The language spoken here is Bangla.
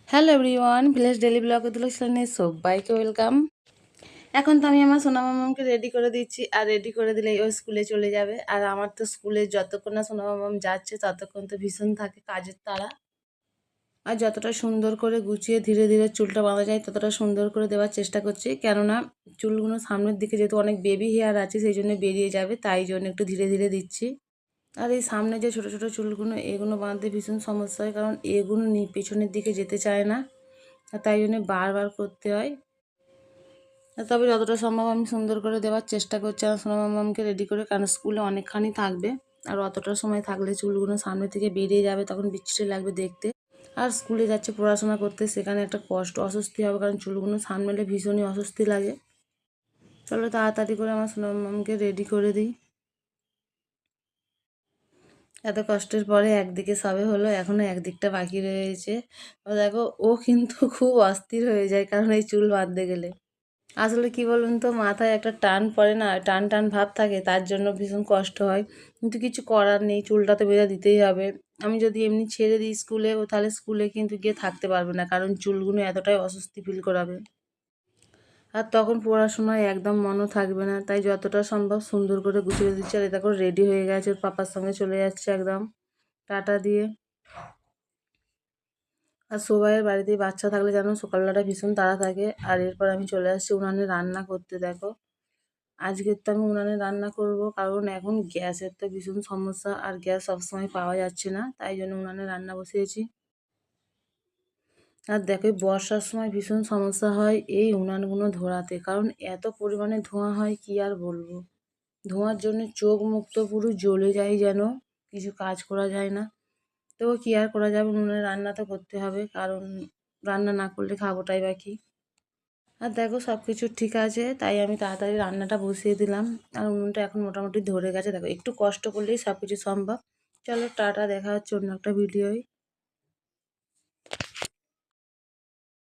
হ্যালো এভরিওয়ান, ভিলেজ ডেলি ব্লগে তুলেছিলেন সবাইকে ওয়েলকাম। এখন তো আমি আমার সোনা মামামকে রেডি করে দিচ্ছি, আর রেডি করে দিলেই ও স্কুলে চলে যাবে। আর আমার তো স্কুলে যতক্ষণ না সোনা মামাম যাচ্ছে ততক্ষণ তো ভীষণ থাকে কাজের তাড়া। আর যতটা সুন্দর করে গুছিয়ে ধীরে ধীরে চুলটা বাঁধা যায় ততটা সুন্দর করে দেওয়ার চেষ্টা করছি, কেননা চুলগুলো সামনের দিকে যেহেতু অনেক বেবি হেয়ার আছে সেই জন্য বেরিয়ে যাবে, তাই জন্য একটু ধীরে ধীরে দিচ্ছি। আর এই সামনে যে ছোট ছোট চুলগুলো এগুলো বাঁধতে ভীষণ সমস্যা হয়, কারণ এগুলো পেছনের দিকে যেতে চায় না, আর তাই জন্য বারবার করতে হয়। তবে যতটা সম্ভব আমি সুন্দর করে দেওয়ার চেষ্টা করছি আমার সোনা মামাকে রেডি করে, কারণ স্কুলে অনেকখানি থাকবে। আর অতটা সময় থাকলে চুলগুলো সামনে থেকে বেরিয়ে যাবে, তখন বিচ্ছিরি লাগবে দেখতে। আর স্কুলে যাচ্ছে পড়াশোনা করতে, সেখানে একটা কষ্ট অস্বস্তি হবে, কারণ চুলগুলো সামনেলে ভীষণই অস্বস্তি লাগে। চলো তাড়াতাড়ি করে আমার সোনা মামাকে রেডি করে দিই। এত কষ্টের পরে একদিকে সবে হলো, এখনও একদিকটা বাকি রয়েছে। দেখো ও কিন্তু খুব অস্থির হয়ে যায়, কারণ এই চুল বাঁধতে গেলে আসলে কি বলুন তো, মাথায় একটা টান পড়ে না, টান টান ভাব থাকে, তার জন্য ভীষণ কষ্ট হয়। কিন্তু কিছু করার নেই, চুলটা তো বেঁধে দিতেই হবে। আমি যদি এমনি ছেড়ে দিই স্কুলে, ও তাহলে স্কুলে কিন্তু গিয়ে থাকতে পারবে না, কারণ চুলগুলো এতটাই অস্বস্তি ফিল করাবে। আর তখন পড়াশোনায় একদম মনও থাকবে না, তাই যতটা সম্ভব সুন্দর করে গুছিয়ে দিচ্ছি। আর এটা করে রেডি হয়ে গেছে, ওর পাপার সঙ্গে চলে যাচ্ছে একদম টাটা দিয়ে। আর সবাইয়ের বাড়িতেই বাচ্চা থাকলে যেন সকালবেলাটা ভীষণ তাড়া থাকে। আর এরপর আমি চলে আসছি উনানে রান্না করতে। দেখো আজকের তো আমি উনানে রান্না করব, কারণ এখন গ্যাসের তো ভীষণ সমস্যা, আর গ্যাস সবসময় পাওয়া যাচ্ছে না, তাই জন্য উনানে রান্না বসিয়েছি। আর দেখো এই বর্ষার সময় ভীষণ সমস্যা হয় এই উনানগুলো ধরাতে, কারণ এত পরিমাণে ধোঁয়া হয় কি আর বলবো। ধোঁয়ার জন্য চোখ মুখ তো পুরো জ্বলে যায়, যেন কিছু কাজ করা যায় না। তবু কি আর করা যাবে, উনুনে রান্না তো করতে হবে, কারণ রান্না না করলে খাবোটাই বা কি। আর দেখো সব কিছু ঠিক আছে, তাই আমি তাড়াতাড়ি রান্নাটা বসিয়ে দিলাম। আর উনুনটা এখন মোটামুটি ধরে গেছে, দেখো একটু কষ্ট করলেই সব কিছু সম্ভব। চলো টাটা, দেখা হচ্ছে অন্য একটা ভিডিওয়।